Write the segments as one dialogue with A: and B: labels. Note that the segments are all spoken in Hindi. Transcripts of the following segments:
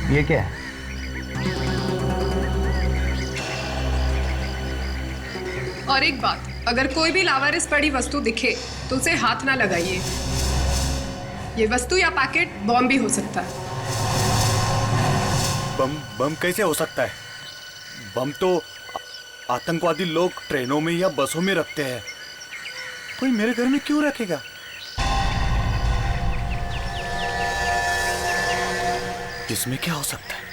A: ये क्या है?
B: और एक बात, अगर कोई भी लावारिस पड़ी वस्तु दिखे तो उसे हाथ ना लगाइए। ये वस्तु या पैकेट बॉम्ब भी हो सकता है।
C: बम कैसे हो सकता है? बम तो आतंकवादी लोग ट्रेनों में या बसों में रखते हैं। कोई मेरे घर में क्यों रखेगा? इसमें क्या हो सकता है?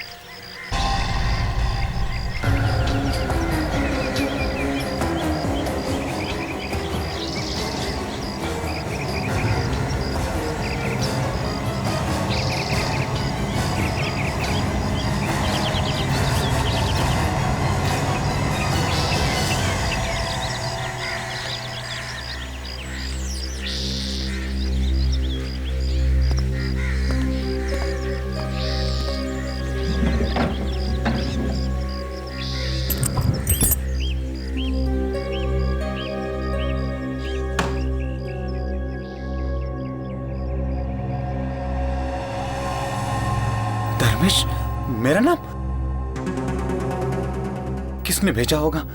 C: धर्मेश, मेरा नाम किसने भेजा होगा?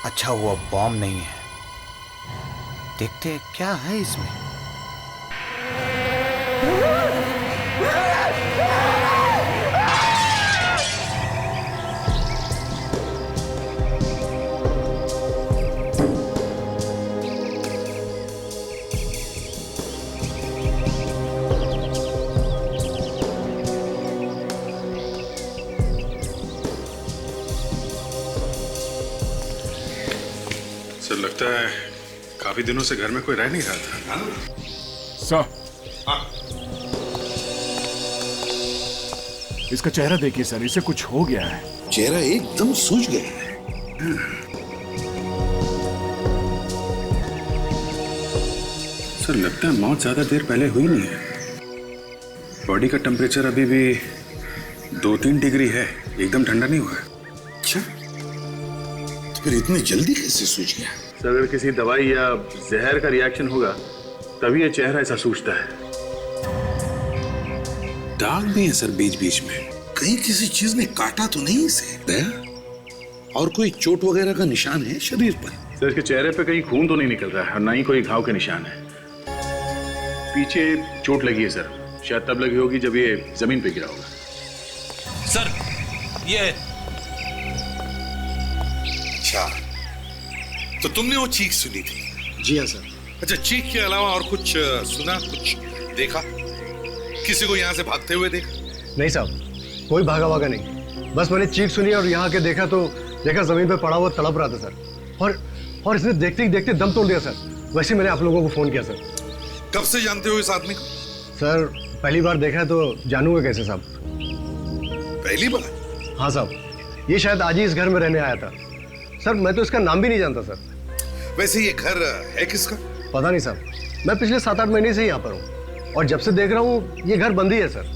C: अच्छा हुआ बॉम्ब नहीं है। देखते हैं क्या है इसमें।
D: सर, लगता है काफी दिनों से घर में कोई रह नहीं रहा था।
E: सर, इसका चेहरा देखिए सर, इसे कुछ हो गया है।
F: चेहरा एकदम सूज गया है।
D: सर, लगता है मौत ज्यादा देर पहले हुई नहीं है। बॉडी का टेम्परेचर अभी भी 2-3 डिग्री है, एकदम ठंडा नहीं हुआ है।
F: अच्छा, तो फिर इतनी जल्दी कैसे सूझ गया?
D: सर, अगर किसी दवाई या जहर का रिएक्शन होगा तभी ये चेहरा ऐसा सूझता है।
F: दाग भी है सर बीच बीच में। कहीं किसी चीज ने काटा तो नहीं इसे? दया, और कोई चोट वगैरह का निशान है शरीर पर?
D: सर, इसके चेहरे पे कहीं खून तो नहीं निकल रहा है और ना ही कोई घाव के निशान है। पीछे चोट लगी है सर, शायद तब लगी होगी जब ये जमीन पे गिरा होगा।
G: सर, ये
F: अच्छा, तो तुमने वो चीख सुनी थी?
G: जी हाँ सर।
F: अच्छा, चीख के अलावा और कुछ सुना, कुछ देखा? किसी को यहाँ से भागते हुए देखा?
G: नहीं साहब,
A: कोई भागा वागा नहीं, बस मैंने चीख सुनी और यहाँ के देखा तो जमीन पर पड़ा हुआ तड़प रहा था सर, और इसने देखते ही देखते दम तोड़ दिया सर। वैसे मैंने आप लोगों को फोन किया सर।
F: कब से जानते हो इस आदमी को?
A: सर पहली बार देखा है तो जानूंगा कैसे साहब?
F: पहली बार?
A: हाँ साहब, ये शायद आज ही इस घर में रहने आया था सर। मैं तो इसका नाम भी नहीं जानता सर।
F: वैसे ये घर है किसका?
A: पता नहीं साहब, मैं पिछले 7-8 महीने से यहाँ पर हूँ और जब से देख रहा हूँ ये घर बंद ही है सर।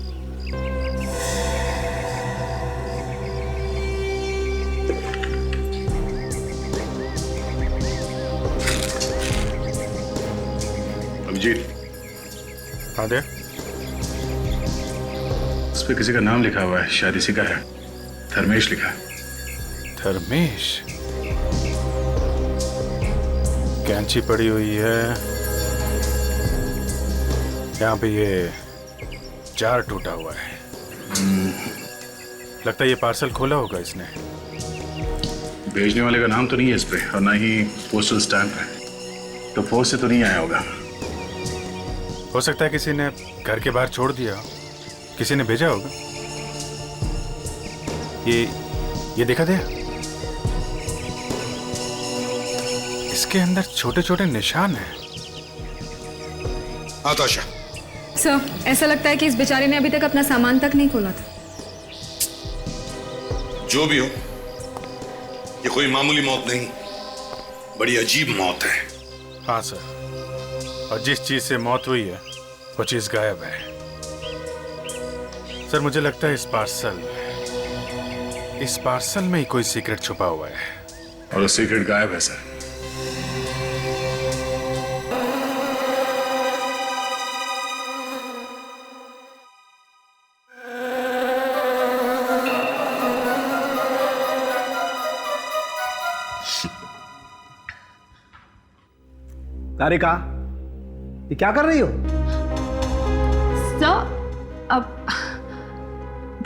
D: अभिजीत,
C: हाँ दे।
D: उस पे किसी का नाम लिखा हुआ है, शायद इसी का है। धर्मेश लिखा है।
C: धर्मेश? कैंची पड़ी हुई है यहाँ पे, ये जार टूटा हुआ है। लगता है ये पार्सल खोला होगा इसने।
D: भेजने वाले का नाम तो नहीं है इस पे और ना ही पोस्टल स्टैंप है, तो पोस्ट से तो नहीं आया होगा।
C: हो सकता है किसी ने घर के बाहर छोड़ दिया, किसी ने भेजा होगा। ये देखा दे, इसके अंदर छोटे छोटे निशान हैं।
F: आताशा,
H: सर, ऐसा लगता है कि इस बेचारे ने अभी तक अपना सामान तक नहीं खोला था।
F: जो भी हो, ये कोई मामूली मौत नहीं, बड़ी अजीब मौत है।
C: हाँ सर, और जिस चीज से मौत हुई है वो चीज गायब है। सर मुझे लगता है इस पार्सल में ही कोई सीक्रेट छुपा हुआ है।
D: और वो सीक्रेट गायब है सर।
I: तारिका, ये क्या कर रही हो?
H: सर, अब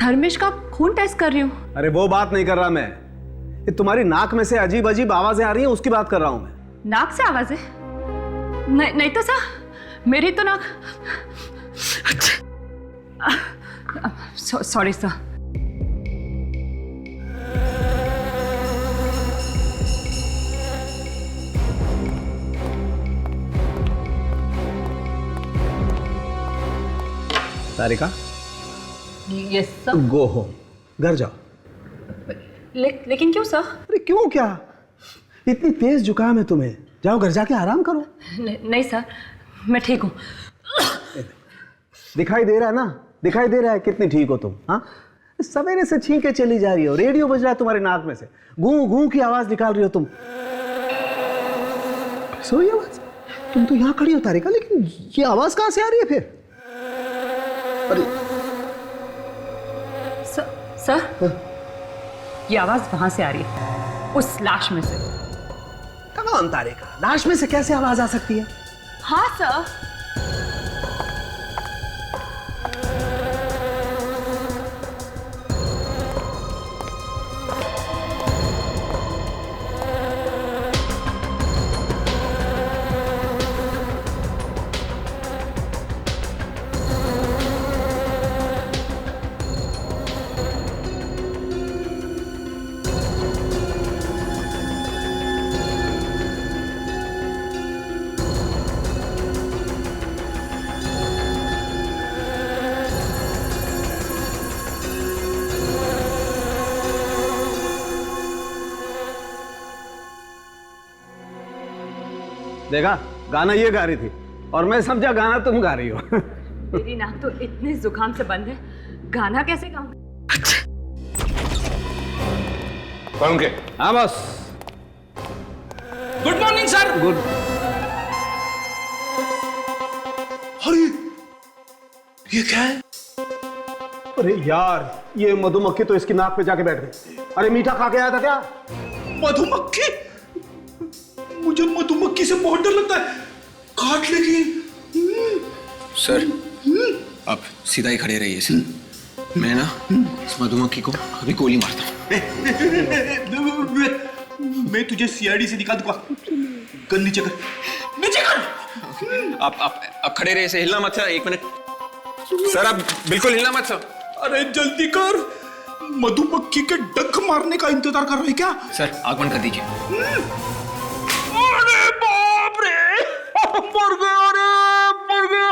H: धर्मेश का खून टेस्ट कर रही हूँ।
I: अरे वो बात नहीं कर रहा मैं, ये तुम्हारी नाक में से अजीब अजीब आवाजें आ रही हैं, उसकी बात कर रहा हूं मैं।
H: नाक से आवाजें? नहीं तो सर, मेरी तो नाक। Sorry sir.
I: Tarika,
H: yes sir.
I: Go home, घर जाओ।
H: लेकिन क्यों सर?
I: अरे क्यों क्या, इतनी तेज जुकाम है तुम्हें, जाओ घर जाके आराम करो।
H: नहीं सर, मैं ठीक हूँ।
I: दिखाई दे रहा है ना, दिखाई दे रहा है कितनी ठीक हो तुम। हाँ, सवेरे से छींके चली जा रही हो, रेडियो बज रहा है तुम्हारे नाक में से, गूं गूं की आवाज निकाल रही हो तुम। सोई आवाज? तुम तो यहाँ खड़ी हो तारिका, लेकिन ये आवाज कहाँ से आ रही है फिर? अरे
H: सर, ये आवाज वहां से आ रही है, उस लाश में से।
I: कौन तारिका, लाश में से कैसे आवाज आ सकती है?
H: हाँ सर।
I: देखा, गाना ये गा रही थी और मैं समझा गाना तुम गा रही हो।
H: मेरी नाक तो इतने जुकाम से बंद है, गाना कैसे गाऊं?
F: कौन के?
I: हाँ बस।
G: Good morning sir.
I: गुड।
F: अरे ये क्या है?
I: अरे यार, ये मधुमक्खी तो इसकी नाक पे जाके बैठ गई। अरे मीठा खा के आया था क्या?
F: मधुमक्खी? मुझे मधुमक्खी से बहुत डर लगता है, काट लेगी।
J: सर, आप सीधा ही खड़े रहिए सर। मैं ना इस मधुमक्खी को अभी गोली मारता हूँ।
F: मैं तुझे सीआईडी से निकाल दूंगा। गन नीचे कर, नीचे कर।
J: आप खड़े रहिए, हिलना मत सर। 1 मिनट सर, आप बिल्कुल हिलना मत सर।
F: अरे जल्दी कर, मधुमक्खी के डंक मारने का इंतजार कर रहे क्या?
J: सर आग बंद कर दीजिए।
F: अरे बाप रे, मर गया रे, मर गया।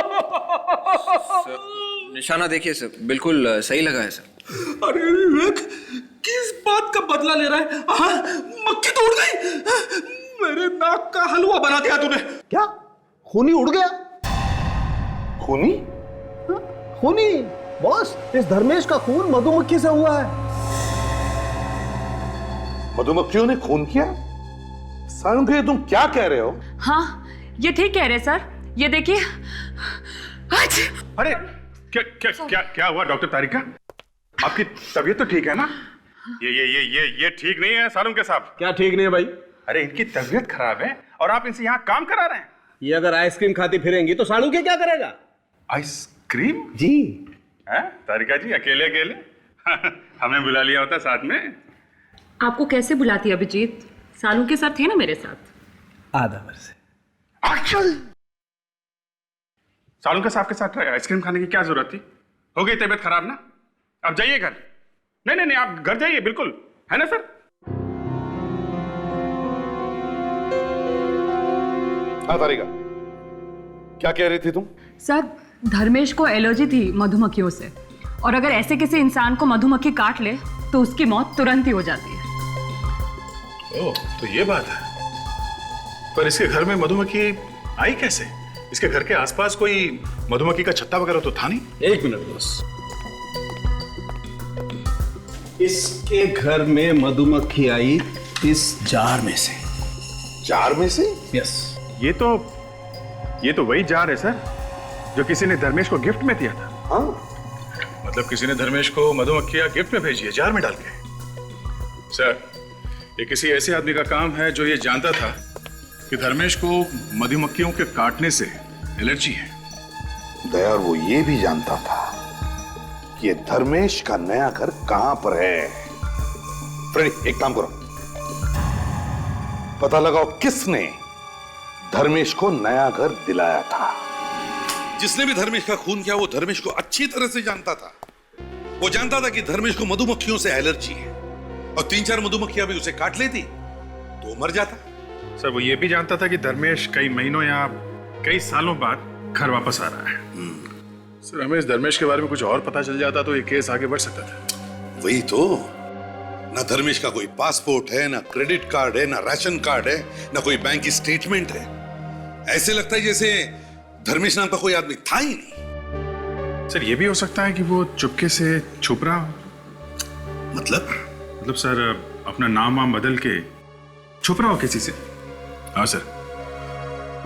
J: निशाना देखिए सर, बिल्कुल सही लगा है सर।
F: अरे विवेक, किस बात का बदला ले रहा है? हाँ, मक्खी तो उड़ गई, मेरे नाक का हलवा बना दिया तूने।
I: क्या खूनी उड़ गया?
F: खूनी?
I: खूनी बॉस, इस धर्मेश का खून मधुमक्खी से हुआ है।
F: मधुमक्खियों ने खून किया? सालुंखे, तुम क्या कह रहे हो?
H: हाँ, ये ठीक कह रहे सर। ये देखिए।
D: अरे क्या क्या क्या क्या हुआ डॉक्टर तारिका? आपकी तबीयत तो ठीक है ना? ये ठीक नहीं है सालुंखे साहब।
I: क्या ठीक नहीं है भाई?
D: अरे इनकी तबीयत खराब है और आप इनसे यहाँ काम करा रहे हैं।
I: ये अगर आइसक्रीम खाती फिरेंगी तो सालू के क्या करेगा?
D: आइसक्रीम?
I: जी।
D: हैं तारिका जी, अकेले अकेले हमें बुला लिया होता साथ में।
H: आपको कैसे बुलाती अभिजीत? सालू के साथ थे ना मेरे साथ।
I: आधा वर्ष से।
D: सालुंखे साहब के साथ आइसक्रीम खाने की क्या जरूरत थी? हो गई तबीयत खराब ना, अब जाइए घर। नहीं, आप घर जाइए, बिल्कुल, है ना सर?
F: हाँ तारिका, क्या कह रही थी तुम?
H: सर, धर्मेश को एलर्जी थी मधुमक्खियों से, और अगर ऐसे किसी इंसान को मधुमक्खी काट ले तो उसकी मौत तुरंत ही हो जाती है।
D: ओह, तो ये बात है। पर इसके घर में मधुमक्खी आई कैसे? इसके घर के आसपास कोई मधुमक्खी का छत्ता वगैरह तो था नहीं।
I: एक मिनट बॉस, इसके घर में मधुमक्खी आई इस जार में से।
F: जार में से?
I: यस।
D: ये तो वही जार है सर जो किसी ने धर्मेश को गिफ्ट में दिया था।
F: हाँ,
D: मतलब किसी ने धर्मेश को मधुमक्खियां गिफ्ट में भेजी है, जार में डाल के। सर, ये किसी ऐसे आदमी का काम है जो ये जानता था कि धर्मेश को मधुमक्खियों के काटने से एलर्जी है।
F: दया, वो ये भी जानता था कि ये धर्मेश का नया घर कहां पर है। फ्रेडी, एक काम करो, पता लगाओ किसने धर्मेश को नया घर दिलाया था। जिसने भी धर्मेश का खून किया वो धर्मेश को अच्छी तरह से जानता था। वो जानता था कि धर्मेश को मधुमक्खियों से एलर्जी है, और 3-4 मधुमक्खियां भी उसे काट लेती तो मर जाता।
D: सर, वो ये भी जानता था कि धर्मेश कई महीनों या कई सालों बाद घर वापस आ रहा है। सर, हमें इस धर्मेश के बारे में कुछ और पता चल जाता तो ये केस आगे बढ़ सकता था।
F: वही तो, ना धर्मेश का कोई पासपोर्ट है, ना क्रेडिट कार्ड है, ना राशन कार्ड है, ना कोई बैंक की स्टेटमेंट है। ऐसे लगता है जैसे धर्मेश नाम का कोई आदमी था ही नहीं।
D: सर, ये भी हो सकता है कि वो चुपके से छुप रहा हो।
F: मतलब
D: सर, अपना नाम वाम बदल के छुप रहा हो किसी से। हाँ सर,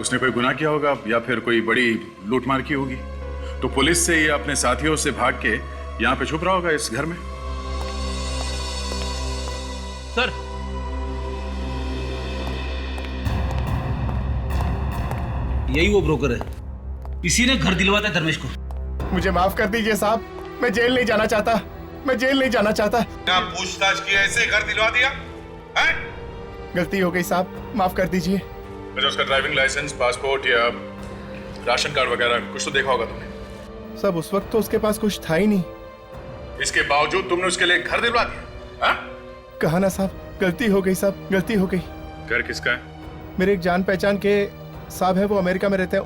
D: उसने कोई गुनाह किया होगा या फिर कोई बड़ी लूटमार की होगी, तो पुलिस से या अपने साथियों से भाग के यहाँ पे छुप रहा होगा इस घर में।
G: सर, यही वो ब्रोकर है, इसी ने घर दिलवाता है धर्मेश को।
E: मुझे माफ कर दीजिए साहब, मैं जेल नहीं जाना चाहता, मैं जेल नहीं जाना चाहता।
F: क्या पूछताछ की, ऐसे घर दिलवा दिया है?
E: गलती हो गई साहब, माफ कर दीजिए।
D: अच्छा, उसका ड्राइविंग लाइसेंस, पासपोर्ट या राशन कार्ड वगैरह कुछ तो देखा होगा तुमने।
E: सब उस वक्त तो उसके पास कुछ था ही नहीं।
D: इसके बावजूद तुमने उसके लिए घर दिलवा दिया? हाँ?
E: कहा ना साहब, गलती हो गई साहब, गलती हो गई।
D: घर किसका है?
E: मेरे एक जान पहचान के साहब है, वो अमेरिका में रहते हैं,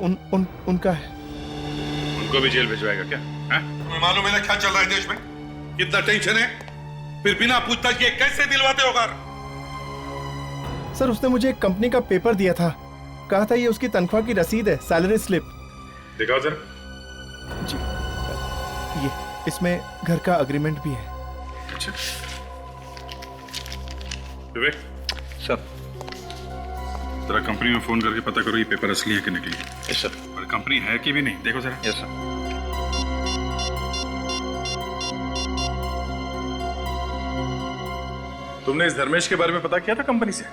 E: उनका है।
D: उनको भी जेल भिजवाएगा क्या? हाँ?
F: तुम्हें मालूम है ना क्या चल रहा है देश में? कितना टेंशन है, फिर बिना पूछताछ किए कैसे दिलवाते हो घर?
E: सर, उसने मुझे एक कंपनी का पेपर दिया था, कहा था ये उसकी तनख्वाह की रसीद है, सैलरी स्लिप।
D: दिखाओ जरा।
E: जी, ये इसमें घर का एग्रीमेंट भी है।
D: अच्छा विवेक
J: सर,
D: जरा कंपनी में फोन करके पता करो ये पेपर असली है कि नकली है।
J: Yes sir.
D: और कंपनी है कि भी नहीं, देखो जरा।
J: Yes sir.
D: तुमने इस धर्मेश के बारे में पता किया था कंपनी से?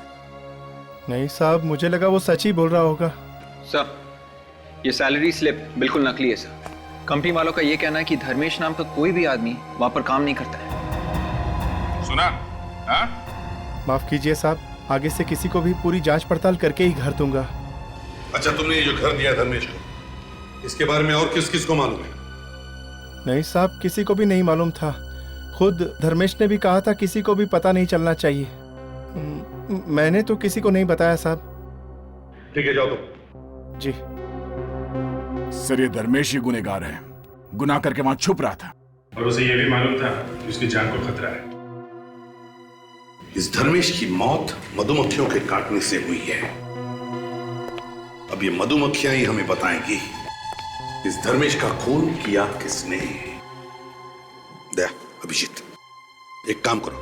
E: नहीं साहब, मुझे लगा वो सच ही बोल रहा होगा।
J: सर, ये सैलरी स्लिप बिल्कुल नकली है सर। कंपनी वालों का ये कहना है कि धर्मेश नाम का कोई भी आदमी वहां पर काम नहीं करता है।
D: सुना? हाँ?
E: माफ कीजिए साहब, आगे से किसी को भी पूरी जांच पड़ताल करके ही घर दूंगा।
F: अच्छा, तुमने ये जो घर दिया धर्मेश को, इसके बारे में और किस किस को मालूम है?
E: नहीं साहब, किसी को भी नहीं मालूम था। खुद धर्मेश ने भी कहा था किसी को भी पता नहीं चलना चाहिए। मैंने तो किसी को नहीं बताया साहब।
F: ठीक है, जाओ तुम।
E: जी
D: सर, ये धर्मेश ही गुनहगार है, गुनाह करके वहां छुप रहा था और उसे यह भी मालूम था कि उसकी जान को खतरा है।
F: इस धर्मेश की मौत मधुमक्खियों के काटने से हुई है। अब ये मधुमक्खियां ही हमें बताएंगी इस धर्मेश का खून किया किसने। दया, अभिजीत, एक काम करो,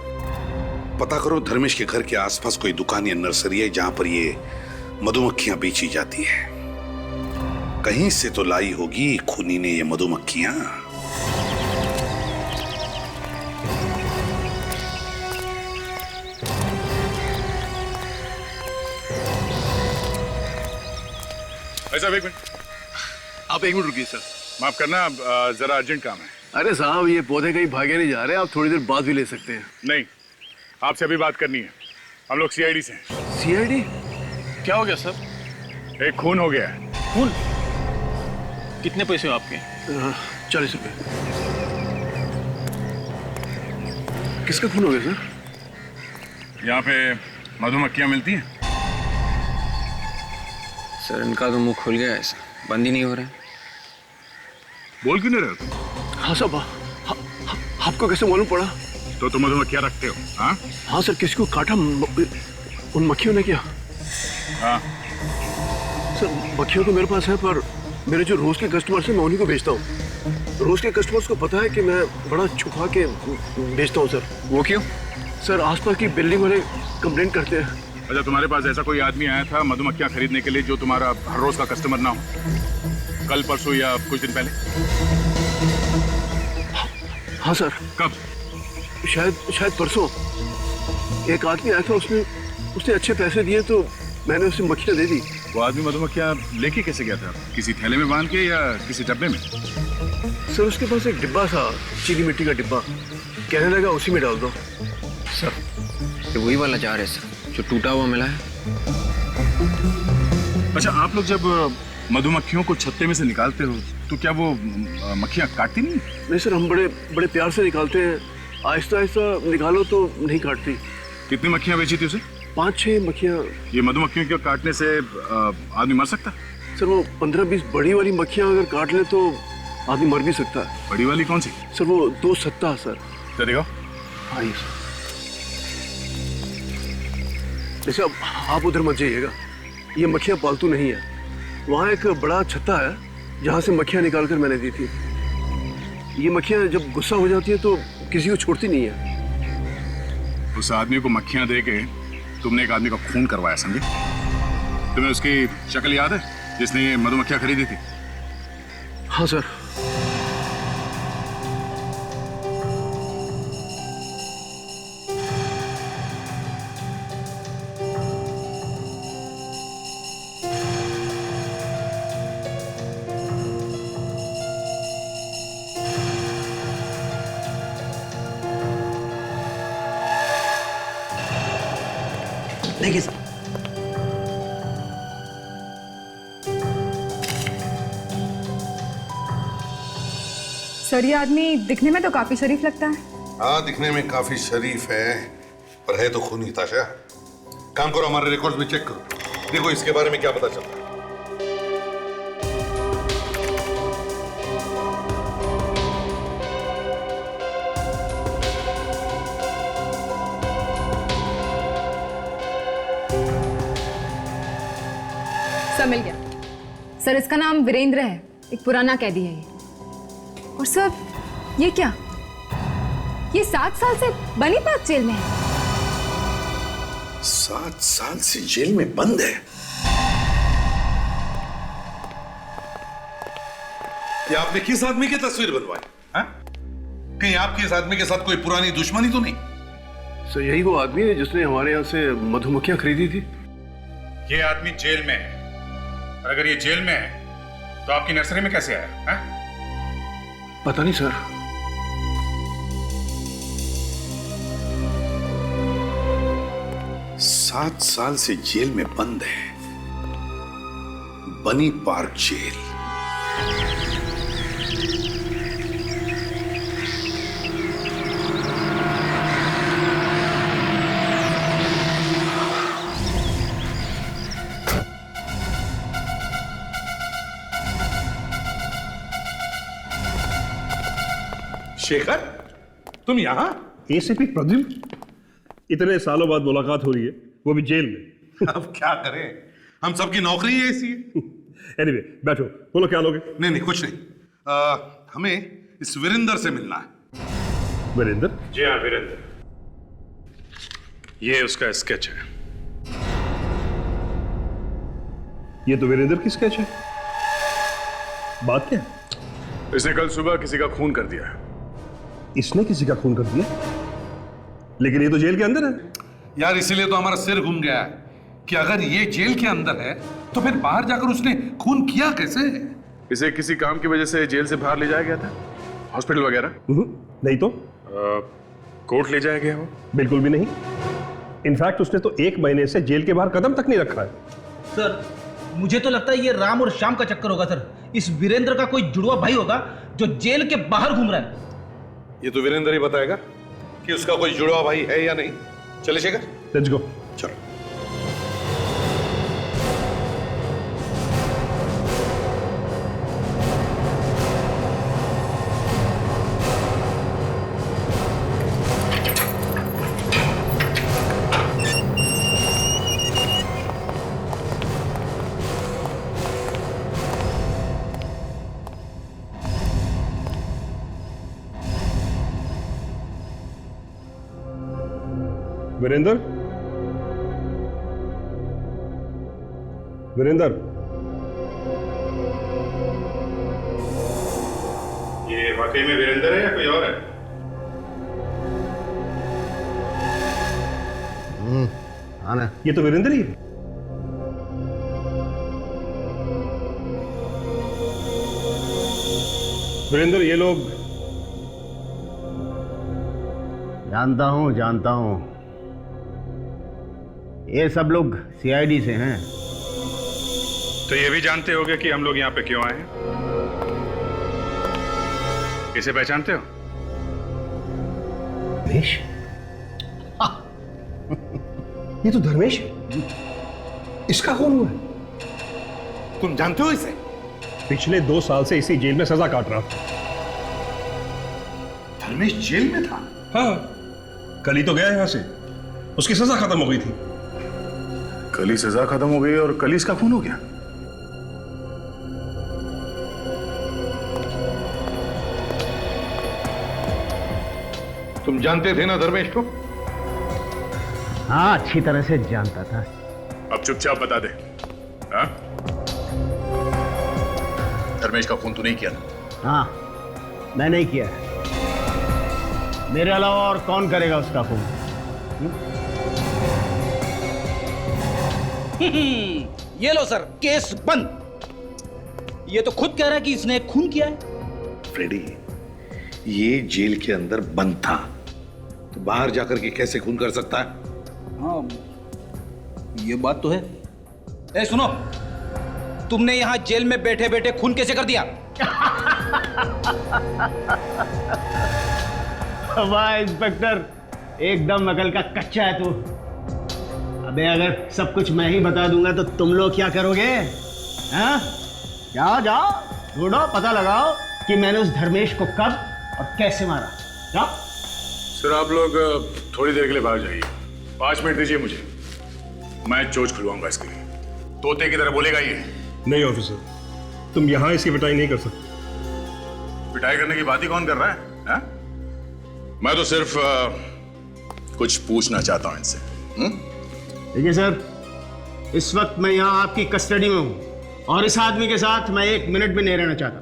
F: पता करो धर्मेश के घर के आसपास कोई दुकान या नर्सरी है जहां पर ये मधुमक्खियां बेची जाती है। कहीं से तो लाई होगी खूनी ने ये मधुमक्खियां।
D: ऐसा एक मिनट,
A: आप एक मिनट रुकिए सर।
D: माफ करना, जरा अर्जेंट काम है।
A: अरे साहब, ये पौधे कहीं भागे नहीं जा रहे, आप थोड़ी देर बाद भी ले सकते हैं।
D: नहीं, आपसे अभी बात करनी है। हम लोग सीआईडी से हैं।
A: सीआईडी? क्या हो गया सर?
D: एक खून हो गया है।
G: खून? कितने पैसे हो आपके?
A: 40 रुपए। किसका खून हो गया सर?
D: यहाँ पे मधुमक्खियाँ मिलती हैं।
J: सर, इनका तो मुंह खुल गया है, सर, बंद ही नहीं हो रहा है।
D: बोल क्यों नहीं रहे हो तुम?
A: हाँ साहब, आपको कैसे मालूम पड़ा?
D: तो तुम मधुमक्खियाँ रखते हो? हाँ
A: हाँ सर, किसी को काटा उन मक्खियों ने क्या?
D: हाँ
A: सर, मक्खियों तो मेरे पास है, पर मेरे जो रोज के कस्टमर्स हैं मैं उन्हीं को बेचता हूँ। रोज के कस्टमर्स को पता है कि मैं बड़ा छुपा के बेचता हूँ सर।
J: वो क्यों?
A: सर, आसपास की बिल्डिंग वाले कंप्लेंट करते हैं।
D: अच्छा, तुम्हारे पास ऐसा कोई आदमी आया था मधुमक्खियाँ खरीदने के लिए जो तुम्हारा हर रोज का कस्टमर ना हो? कल, परसों या कुछ दिन पहले?
A: हाँ सर।
D: कब?
A: शायद परसों एक आदमी आया था, उसने अच्छे पैसे दिए तो मैंने उसे मक्खियाँ दे दी।
D: वो आदमी मधुमक्खियाँ लेके कैसे गया था? किसी थैले में बांध के या किसी डब्बे में?
A: सर, उसके पास एक डिब्बा था, चीनी मिट्टी का डिब्बा। कहने लगा उसी में डाल दो।
J: सर, ये वही वाला जार है सर, जो टूटा हुआ मिला है।
D: अच्छा, आप लोग जब मधुमक्खियों को छत्ते में से निकालते हो तो क्या वो मक्खियाँ काटती नहीं?
A: नहीं सर, हम बड़े प्यार से निकालते हैं। आहिस्ता आहिस्ता निकालो तो नहीं काटती।
D: कितनी मक्खियाँ बेची थी उसे?
A: 5-6 मक्खियाँ।
D: ये मधुमक्खियों के काटने से आदमी मर सकता?
A: सर, वो 15-20 बड़ी वाली मक्खियाँ अगर काट ले तो आदमी मर भी सकता है।
D: बड़ी वाली कौन सी?
A: सर, वो 2 सत्ता सर।
D: तो देखो।
A: हाँ सर। जैसे अब आप उधर मत जाइएगा, ये मक्खियाँ पालतू नहीं है। वहाँ एक बड़ा छत्ता है जहाँ से मक्खियाँ निकाल कर मैंने दी थी। ये मक्खियाँ जब गुस्सा हो जाती है तो किसी को छोड़ती नहीं है।
D: उस आदमी को मक्खियाँ दे के तुमने एक आदमी का खून करवाया, समझे? तुम्हें उसकी शक्ल याद है जिसने ये मधुमक्खियाँ खरीदी थी?
A: हाँ सर।
I: देखिए सर,
B: सर, ये आदमी दिखने में तो काफी शरीफ लगता है।
F: हाँ, दिखने में काफी शरीफ है, पर है तो खूनी। ताशा, काम करो, हमारे रिकॉर्ड्स में चेक करो, देखो इसके बारे में क्या पता चलता है।
K: सब मिल गया सर। इसका नाम वीरेंद्र है, एक पुराना कैदी है ये। और सर, ये क्या? ये 7 साल से बनीपाक जेल में है।
F: 7 साल से जेल में बंद है? ये आपने किस आदमी की तस्वीर बनवाई? हाँ? कहीं आपकी इस आदमी के साथ कोई पुरानी दुश्मनी तो नहीं?
A: सर, यही वो आदमी है जिसने हमारे यहाँ से मधुमक्खियाँ खरीदी थी।
D: ये आदमी जेल में है, और अगर ये जेल में है तो आपकी नर्सरी में कैसे आया? हाँ?
A: पता नहीं सर।
F: सात साल से जेल में बंद है, बनी पार्क जेल। शेखर, तुम यहाँ?
L: एसीपी प्रद्युम्न, इतने सालों बाद मुलाकात हो रही है, वो भी जेल में।
F: अब क्या करें, हम सबकी नौकरी है ऐसी है।
L: एनीवे, बैठो, बोलो क्या लोगे?
F: नहीं नहीं, कुछ नहीं। हमें इस वीरेंद्र से मिलना है।
L: वीरेंद्र?
D: जी हाँ, वीरेंद्र। ये उसका स्केच है।
L: ये तो वीरेंद्र की स्केच है। बात क्या है?
D: इसने कल सुबह किसी का खून कर दिया है।
L: इसने किसी का खून कर दिया? लेकिन ये तो जेल के अंदर है।
F: यार इसीलिए तो हमारा सिर घूम गया है कि अगर ये जेल के अंदर है तो फिर बाहर जाकर उसने खून किया कैसे?
D: इसे किसी काम की वजह से जेल से बाहर ले जाया गया था, हॉस्पिटल वगैरह?
L: नहीं तो
D: कोर्ट ले जाया गया हो?
L: बिल्कुल भी नहीं। इनफैक्ट उसने तो 1 महीने से जेल के बाहर कदम तक नहीं रखा है।
G: सर, मुझे तो लगता है ये राम और श्याम का चक्कर होगा सर। इस वीरेंद्र का कोई जुड़वा भाई होगा जो जेल के बाहर घूम रहा है।
F: ये तो वीरेंद्र ही बताएगा कि उसका कोई जुड़वा भाई है या नहीं। चले शेखर,
L: लेट्स गो।
F: चलो।
L: वीरेंद्र? वीरेंद्र?
D: ये वाकई में वीरेंद्र है या कोई और है?
L: हाँ ना, ये तो वीरेंद्र ही है। वीरेंद्र, ये लोग?
I: जानता हूं। ये सब लोग सीआईडी से हैं।
D: तो ये भी जानते होगे कि हम लोग यहाँ पे क्यों आए हैं? इसे पहचानते हो?
L: धर्मेश? ये तो धर्मेश है। इसका खून हुआ है।
F: तुम जानते हो इसे?
L: पिछले 2 साल से इसी जेल में सजा काट रहा था।
F: धर्मेश जेल में था?
L: हाँ, कल ही तो गया यहां से। उसकी सजा खत्म हो गई थी।
D: कल ही सजा खत्म हो गई और कल ही इसका खून हो गया?
F: तुम जानते थे ना धर्मेश को?
I: हाँ, अच्छी तरह से जानता था।
D: अब चुपचाप बता दे। हाँ? धर्मेश का खून तू नहीं किया ना?
I: हाँ, मैं नहीं किया है। मेरे अलावा और कौन करेगा उसका खून?
G: ये लो सर, केस बंद। ये तो खुद कह रहा है कि इसने खून किया है।
F: फ्रेडी, ये जेल के अंदर बंद था, तो बाहर जाकर के कैसे खून कर सकता है?
G: हाँ, ये बात तो है। ए सुनो, तुमने यहां जेल में बैठे बैठे खून कैसे कर दिया?
I: वाह इंस्पेक्टर, एकदम अकल का कच्चा है तू। अबे अगर सब कुछ मैं ही बता दूंगा तो तुम लोग क्या करोगे? हाँ? जाओ ढूंढो, पता लगाओ कि मैंने उस धर्मेश को कब और कैसे मारा। जाओ।
D: सर, आप लोग थोड़ी देर के लिए बाहर जाइए। 5 मिनट दीजिए मुझे, मैं चोच खुलवाऊंगा इसके लिए। तोते की तरह बोलेगा ये।
L: नहीं ऑफिसर, तुम यहां इसकी पिटाई नहीं कर सकते।
D: पिटाई करने की बात ही कौन कर रहा है? हा? मैं तो सिर्फ कुछ पूछना चाहता हूं इनसे।
I: देखिए सर, इस वक्त मैं यहाँ आपकी कस्टडी में हूँ और इस आदमी के साथ मैं 1 मिनट भी नहीं रहना चाहता।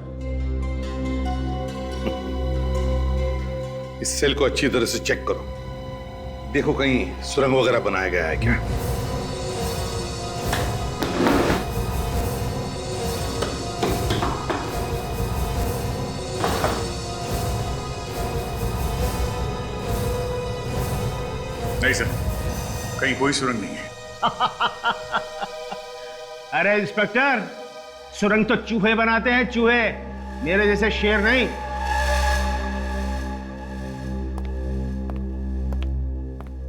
F: इस सेल को अच्छी तरह से चेक करो, देखो कहीं सुरंग वगैरह बनाया गया है क्या।
D: नहीं सर, कहीं कोई सुरंग नहीं है।
I: अरे इंस्पेक्टर, सुरंग तो चूहे बनाते हैं, चूहे, मेरे जैसे शेर नहीं।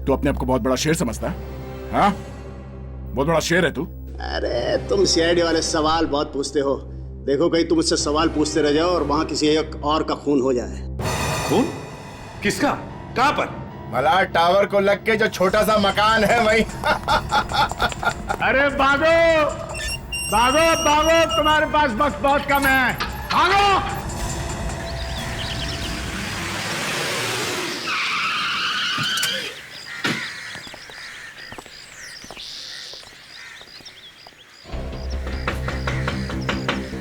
M: तू अपने आप को बहुत बड़ा शेर समझता है? हाँ, बहुत बड़ा शेर है तू।
I: अरे तुम सीआईडी वाले सवाल बहुत पूछते हो। देखो कहीं तुम मुझसे सवाल पूछते रह जाओ और वहां किसी एक और का खून हो जाए।
F: खून? किसका? कहां पर?
E: मलाड टावर को लग के जो छोटा सा मकान है वही।
I: अरे भागो भागो भागो, तुम्हारे पास वक्त बहुत कम है, भागो।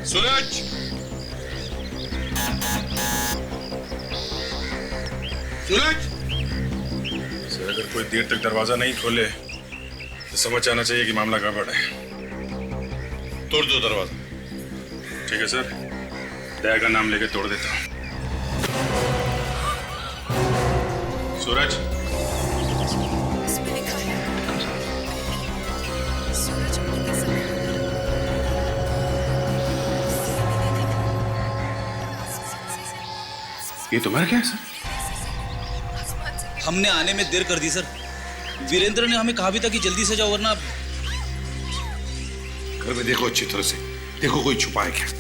F: सूरज, सूरज।
D: सर अगर कोई देर तक दरवाजा नहीं खोले तो समझ आना चाहिए कि मामला गड़बड़ है।
F: तोड़ दो दरवाजा।
D: ठीक है सर, दया का नाम लेके तोड़ देता हूँ। सूरज, ये तुम्हारा क्या है सर?
G: हमने आने में देर कर दी सर। वीरेंद्र ने हमें कहा भी था कि जल्दी से जाओ वरना।
F: घर में देखो अच्छी तरह से, देखो कोई छुपा है क्या।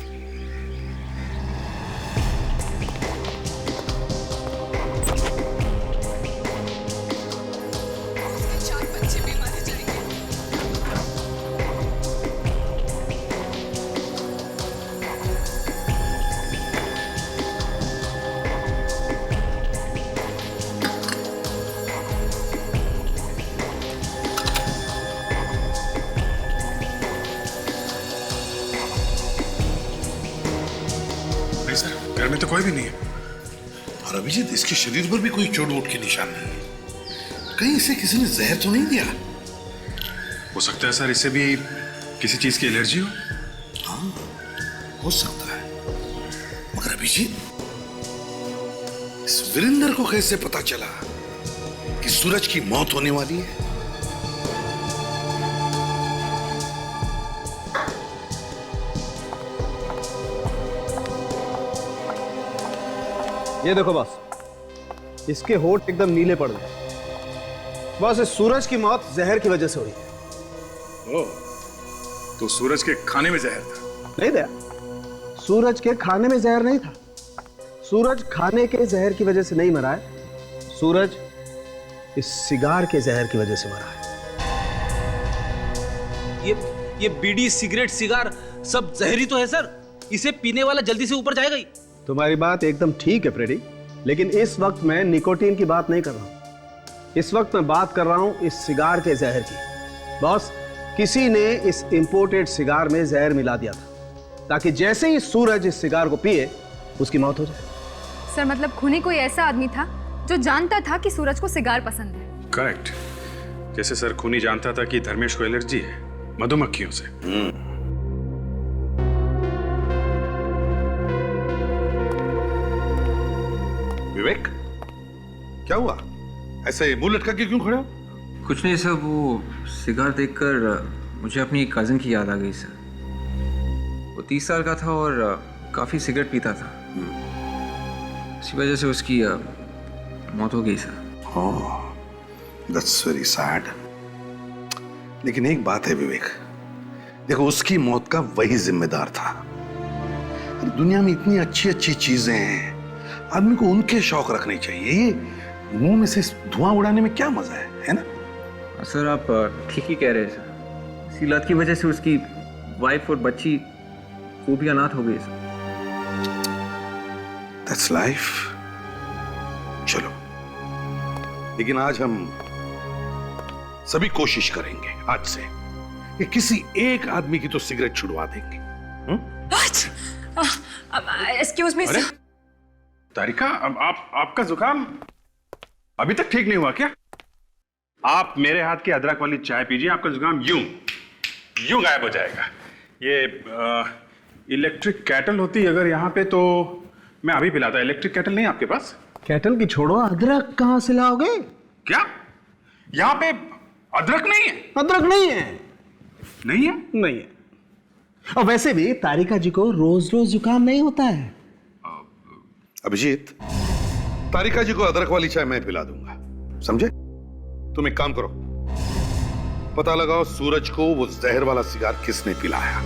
D: घर में तो कोई भी नहीं है।
F: और अभिजीत, इसके शरीर पर भी कोई चोट वोट के निशान नहीं है। कहीं इसे किसी ने जहर तो नहीं दिया?
D: हो सकता है सर इसे भी किसी चीज की एलर्जी हो।
F: हाँ, हो सकता है। मगर अभिजीत, इस वीरेंद्र को कैसे पता चला कि सूरज की मौत होने वाली है?
L: ये देखो बस, इसके होठ एकदम नीले पड़ गए। बस इस सूरज की मौत जहर की वजह से हुई है।
D: ओह, तो सूरज के खाने में जहर था?
L: नहीं दया, सूरज के खाने में जहर नहीं था। सूरज खाने के जहर की वजह से नहीं मरा है, सूरज इस सिगार के जहर की वजह से मरा है।
G: ये बीड़ी, सिगरेट, सिगार सब जहरी तो है सर। इसे पीने वाला जल्दी से ऊपर जाएगा ही।
L: तुम्हारी बात एकदम ठीक है फ्रेडी, लेकिन इस वक्त मैं निकोटीन की बात नहीं कर रहा हूं। इस वक्त मैं बात कर रहा हूं इस सिगार के जहर की। बॉस, किसी ने इस इंपोर्टेड सिगार में जहर मिला दिया था ताकि जैसे ही सूरज इस सिगार को पिए उसकी मौत हो जाए।
K: सर मतलब खूनी कोई ऐसा आदमी था जो जानता था कि सूरज को सिगार पसंद है।
D: करेक्ट। जैसे सर खूनी जानता था कि धर्मेश को एलर्जी है मधुमक्खियों से।
F: विवेक, क्या हुआ? ऐसे मुंह लटका के क्यों खड़े हो?
J: कुछ नहीं सर, वो सिगार देखकर मुझे अपनी कजिन की याद आ गई सर। वो 30 साल का था और काफी सिगरेट पीता था। इसी वजह से उसकी मौत हो गई sir.
F: Oh, that's very sad. लेकिन एक बात है विवेक, देखो उसकी मौत का वही जिम्मेदार था। दुनिया में इतनी अच्छी अच्छी चीजें हैं, आदमी को उनके शौक रखने चाहिए। ये मुंह में से धुआं उड़ाने में क्या मजा है ना?
J: सर आप ठीक ही कह रहे हैं सर। इसी लत की वजह से उसकी वाइफ और बच्ची वो भी अनाथ हो गई सर।
F: That's life. चलो, लेकिन आज हम सभी कोशिश करेंगे आज से कि किसी एक आदमी की तो सिगरेट छुड़वा देंगे।
H: Excuse me sir.
D: तारिका, अब आपका जुकाम अभी तक ठीक नहीं हुआ क्या? आप मेरे हाथ की अदरक वाली चाय पीजिए, आपका जुकाम यूं गायब हो जाएगा। ये इलेक्ट्रिक कैटल होती अगर यहाँ पे तो मैं अभी पिलाता। इलेक्ट्रिक कैटल नहीं आपके पास?
L: कैटल की छोड़ो, अदरक कहाँ से लाओगे?
D: क्या यहाँ पे अदरक नहीं है?
L: अदरक नहीं है।
D: नहीं है?
L: नहीं है। और वैसे भी तारिका जी को रोज रोज जुकाम नहीं होता है।
F: अभिजीत, तारिका जी को अदरक वाली चाय मैं पिला दूंगा, समझे? तुम एक काम करो, पता लगाओ सूरज को वो जहर वाला सिगार किसने पिलाया।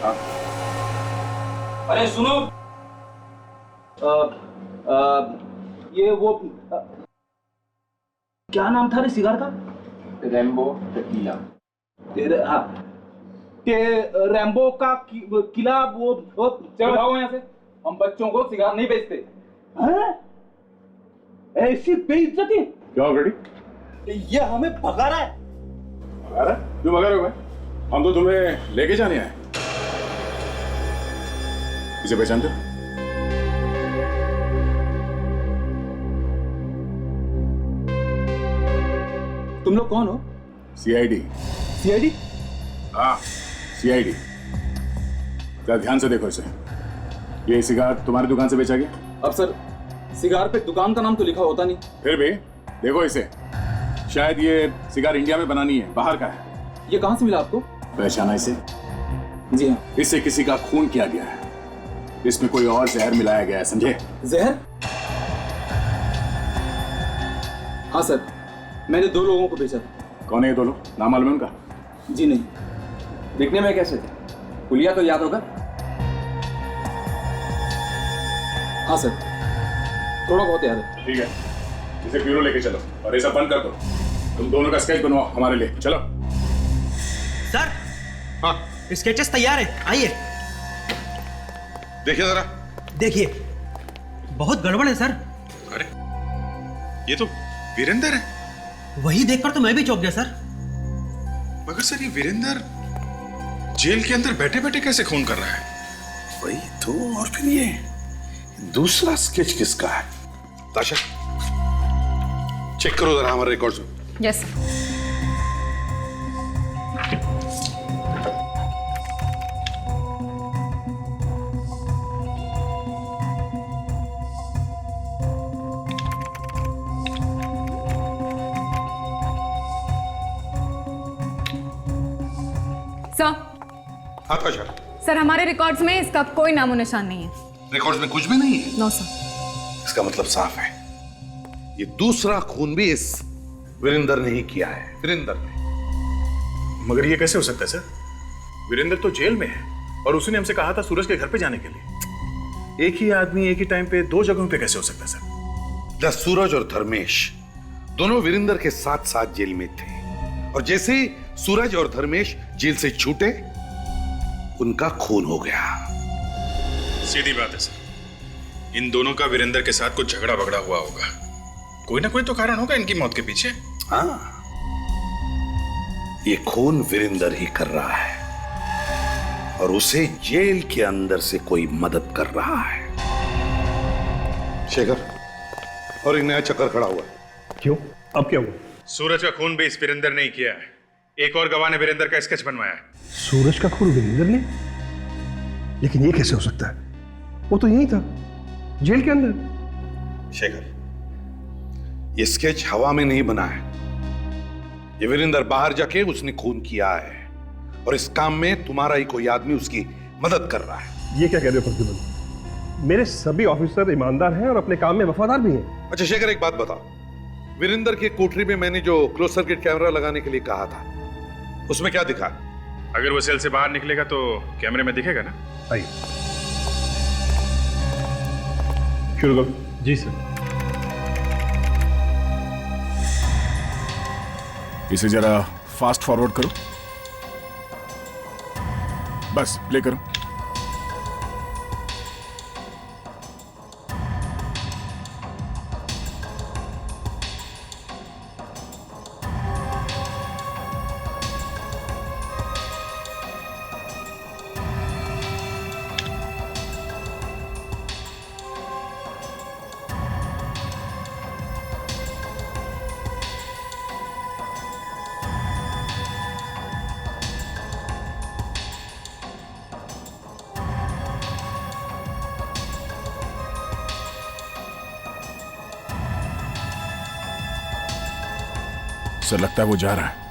F: हाँ,
G: अरे सुनो, ये वो क्या नाम था रे सिगार का?
J: रैम्बो टीला।
G: हाँ, के रैम्बो का किला वो चलो भागो यहाँ से। हम बच्चों को सिगार नहीं बेचते। हैं? ऐसी बेइज्जती?
D: क्या रेडी?
G: ये हमें भगा रहा है।
D: भगा रहा है? क्यों भगा रहे हो भाई? हम तो तुम्हें लेके जाने आए। इसे पहचानते हो?
G: तुम लोग कौन हो?
D: सीआईडी।
G: सीआईडी?
D: हाँ, सीआईडी। जरा ध्यान से देखो इसे। ये सिगार तुम्हारी दुकान से बेचा गया?
G: अब सर, सिगार पे दुकान का नाम तो लिखा होता नहीं।
D: फिर भी देखो इसे, शायद ये सिगार इंडिया में बनानी है, बाहर का है।
G: ये कहाँ से मिला आपको?
D: पहचाना इसे?
G: जी हाँ।
D: इससे किसी का खून किया गया है। इसमें कोई और जहर मिलाया गया है, समझे?
G: जहर? हाँ सर, मैंने 2 लोगों को बेचा था।
D: कौन है ये 2 लोग? नाम मालूम है उनका?
G: जी नहीं।
J: दिखने में कैसे थे? पुलिया तो याद होगा?
G: हाँ सर, थोड़ा बहुत याद है।
D: ठीक है, इसे ब्यूरो लेके चलो और ये सब बंद कर दो। तुम दोनों का स्केच बनवाओ हमारे लिए, चलो।
I: सर, हाँ, स्केचेस तैयार है, आइए
F: देखिए जरा।
I: देखिए, बहुत गड़बड़ है सर।
D: अरे, ये तो वीरेंद्र है।
I: वही देखकर तो मैं भी चौंक गया सर।
D: मगर सर, ये वीरेंद्र जेल के अंदर बैठे बैठे कैसे खून कर रहा है?
F: वही तो। और फिर ये दूसरा स्केच किसका है? ताशा, चेक करो जरा हमारे रिकॉर्ड्स में।
K: Yes sir.
F: हाँ ताशा,
K: सर, हमारे रिकॉर्ड्स में इसका कोई नामो निशान नहीं है।
F: रिकॉर्ड्स में कुछ भी नहीं है?
K: No sir.
F: इसका मतलब साफ है, ये दूसरा खून भी इस वीरेंद्र ने ही किया है। वीरेंद्र ने।
D: मगर ये कैसे हो सकता है सर? वीरेंद्र तो जेल में है और उसने हमसे कहा था सूरज के घर पे जाने के लिए। एक ही आदमी एक ही टाइम पे 2 जगहों पे कैसे हो सकता है सर?
F: सूरज और धर्मेश दोनों वीरेंद्र के साथ साथ जेल में थे, और जैसे ही सूरज और धर्मेश जेल से छूटे, उनका खून हो गया।
D: सीधी बात है सर, इन दोनों का वीरेंद्र के साथ कुछ झगड़ा बगड़ा हुआ होगा। कोई ना कोई तो कारण होगा इनकी मौत के पीछे।
F: हाँ, ये खून वीरेंद्र ही कर रहा है, और उसे जेल के अंदर से कोई मदद कर रहा है। शेखर, और एक नया चक्कर खड़ा हुआ है।
L: क्यों? अब क्या हुआ?
D: सूरज का खून भी इस वीरेंद्र ने ही किया है। एक और गवाह ने वीरेंद्र का स्केच बनवाया है।
A: सूरज का खून वीरेंद्र ने? लेकिन ये कैसे हो सकता है? वो तो यही था, जेल के अंदर।
F: शेखर, ये स्केच हवा में नहीं बना है। ये वीरेंद्र बाहर जाके उसने खून किया है, और इस काम में तुम्हारा ही कोई आदमी उसकी मदद कर रहा है।
A: ये क्या कह रहे हो प्रतिबल? मेरे सभी ऑफिसर ईमानदार हैं और अपने काम में वफादार भी हैं।
F: अच्छा शेखर, एक बात बताओ, वीरेंद्र के कोठरी में मैंने जो क्लोज सर्किट कैमरा लगाने के लिए कहा था, उसमें क्या दिखा?
D: अगर वो सेल से बाहर निकलेगा तो कैमरे में दिखेगा ना।
A: आइए शुरू करो। जी सर।
M: इसे जरा फास्ट फॉरवर्ड करो। बस प्ले करो। सर, लगता है वो जा रहा है।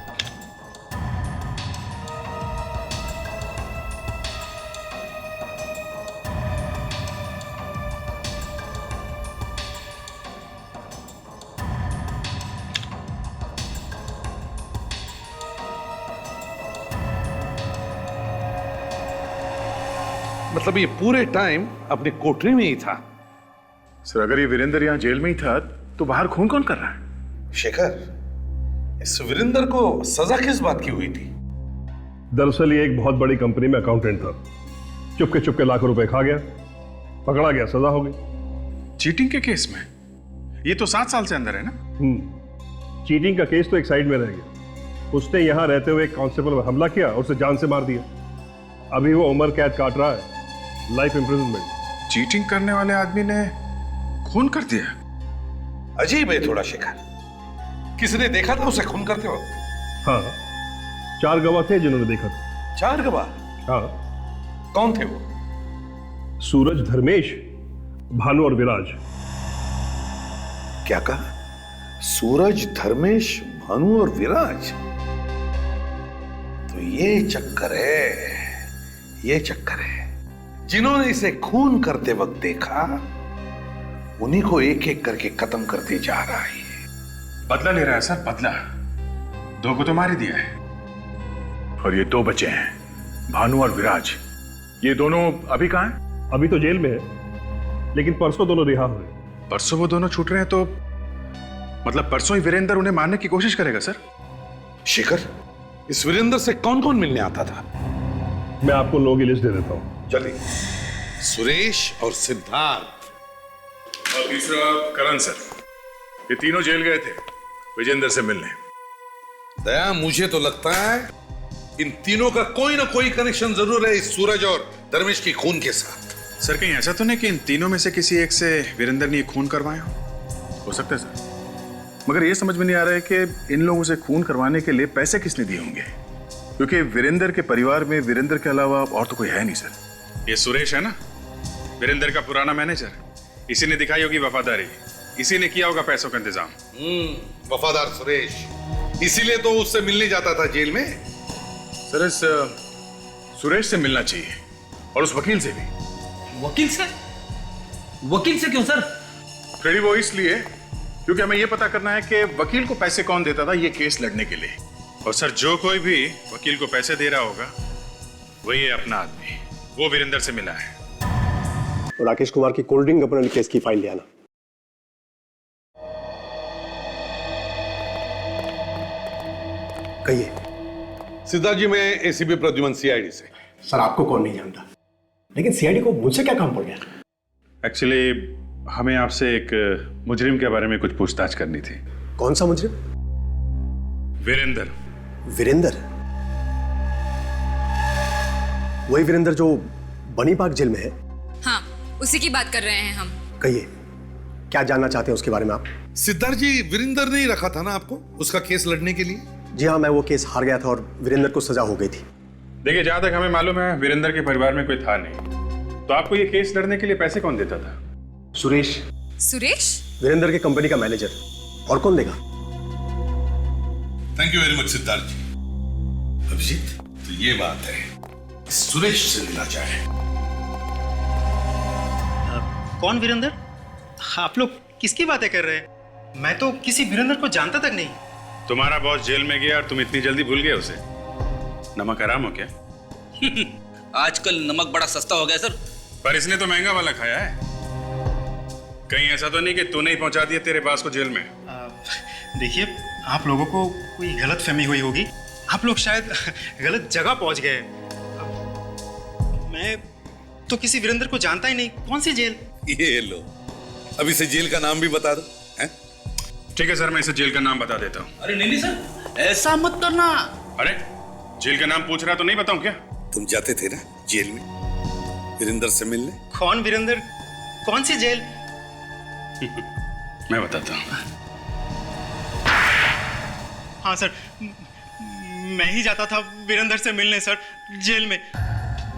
F: मतलब ये पूरे टाइम अपनी कोठरी में ही था?
D: सर अगर ये वीरेंद्र यहाँ जेल में ही था तो बाहर खून कौन कर रहा है?
F: शेखर, इस वीरेंद्र को सजा किस बात की हुई थी?
N: दरअसल ये एक बहुत बड़ी कंपनी में अकाउंटेंट था। चुपके लाखों रुपए खा गया, पकड़ा गया, सजा हो गई।
D: चीटिंग के केस में? ये तो 7 साल से अंदर है ना?
N: चीटिंग का केस तो एक साइड में रह गया। उसने यहां रहते हुए एक कांस्टेबल पर हमला किया और उसे जान से मार दिया। अभी वो उम्र कैद काट रहा है, लाइफ इंप्रिजनमेंट।
D: चीटिंग करने वाले आदमी ने खून कर दिया?
F: अजीब है थोड़ा शेखर। किसने देखा था उसे खून करते हो?
N: हाँ, 4 गवाह थे जिन्होंने देखा था।
F: 4 गवाह?
N: हाँ।
F: कौन थे वो?
N: सूरज, धर्मेश, भानु और विराज।
F: क्या कहा? सूरज, धर्मेश, भानु और विराज? तो ये चक्कर है। जिन्होंने इसे खून करते वक्त देखा उन्हीं को एक एक करके खत्म करते जा रहा है।
D: बदला ले रहा है सर, बदला। 2 को तो मार ही दिया है और ये 2 बचे हैं, भानु और विराज। ये दोनों अभी कहां हैं?
N: अभी तो जेल में है, लेकिन परसों दोनों रिहा हुए।
D: परसों वो दोनों छूट रहे हैं तो मतलब परसों ही वीरेंद्र उन्हें मारने की कोशिश करेगा सर?
F: शेखर, इस वीरेंद्र से कौन कौन मिलने आता था?
N: मैं आपको लोगों की लिस्ट दे देता हूं।
F: चलिए। सुरेश और सिद्धार्थ
D: और तीसरा करण सर। ये तीनों जेल गए थे विजेंद्र से मिलने।
F: दया, मुझे तो लगता है इन तीनों का कोई ना कोई कनेक्शन जरूर है इस सूरज और धर्मेश की खून के साथ।
D: सर कहीं ऐसा तो नहीं कि इन तीनों में से किसी एक से वीरेंद्र ने खून करवाया हो सकता है सर, मगर ये समझ में नहीं आ रहा है कि इन लोगों से खून करवाने के लिए पैसे किसने दिए होंगे, क्योंकि वीरेंद्र के परिवार में वीरेंद्र के अलावा और तो कोई है नहीं सर। ये सुरेश है ना, वीरेंद्र का पुराना मैनेजर, इसी ने दिखाई होगी वफादारी, इसी ने किया होगा पैसों का इंतजाम।
F: वफादार सुरेश, इसीलिए तो उससे मिलने जाता था जेल में।
D: सर इस सुरेश से मिलना चाहिए और उस वकील से भी।
G: वकील से? वकील से क्यों सर?
D: फ्रेडी, वो इसलिए क्योंकि हमें यह पता करना है कि वकील को पैसे कौन देता था ये केस लड़ने के लिए। और सर जो कोई भी वकील को पैसे दे रहा होगा वही है अपना आदमी, वो वीरेंद्र से मिला है।
O: राकेश कुमार की कोल्ड ड्रिंक अपने केस की फाइल ले आना। कहिए।
F: सिद्धार्थ जी, मैं एसीपी प्रद्युमन, सीआईडी से।
O: सर आपको कौन नहीं जानता, लेकिन सीआईडी को मुझसे क्या काम पड़ गया?
D: एक्चुअली हमें आपसे एक मुजरिम के बारे में कुछ पूछताछ करनी थी।
O: कौन सा मुजरिम?
D: वीरेंद्र।
O: वीरेंद्र? वही वीरेंद्र जो बनी पार्क जेल में है?
K: हाँ, उसी की बात कर रहे हैं हम।
O: कहिए, क्या जानना चाहते हैं उसके बारे में आप?
F: सिद्धार्थ जी, वीरेंद्र ने ही रखा था ना आपको उसका केस लड़ने के लिए?
O: जी हाँ, मैं वो केस हार गया था और वीरेंद्र को सजा हो गई थी।
D: देखिए, जहां तक हमें मालूम है वीरेंद्र के परिवार में कोई था नहीं, तो आपको ये केस लड़ने के लिए पैसे कौन देता था?
O: सुरेश।
K: सुरेश?
O: वीरेंद्र की कंपनी का मैनेजर, और कौन देगा?
F: Thank you very much Siddharth ji. Abhijeet, तो ये बात है, सुरेश से मिला जाए।
P: कौन वीरेंद्र? आप लोग किसकी बातें कर रहे हैं? मैं तो किसी वीरेंद्र को जानता तक नहीं।
D: तुम्हारा बॉस जेल में गया और तुम इतनी जल्दी भूल गए उसे? नमक हराम हो क्या?
G: आजकल नमक बड़ा सस्ता हो गया सर।
D: पर इसने तो महंगा वाला खाया है। कहीं ऐसा तो नहीं कि तूने ही पहुंचा दिया तेरे बास को जेल में?
P: देखिए, आप लोगों को कोई गलत फहमी हुई होगी, आप लोग शायद गलत जगह पहुंच गए। मैं तो किसी वीरेंद्र को जानता ही नहीं। कौन सी जेल?
F: ये लो, अभी से जेल का नाम भी बता दो।
D: ठीक है सर, मैं इसे जेल का नाम बता देता हूँ।
G: अरे नहीं सर, ऐसा मत करना।
D: अरे जेल का नाम पूछ रहा तो नहीं बताऊं क्या?
F: तुम जाते थे ना जेल में वीरेंद्र से मिलने?
P: कौन वीरेंद्र? कौन सी जेल?
D: मैं बताता हूँ।
P: हाँ सर, मैं ही जाता था वीरेंद्र से मिलने सर, जेल में।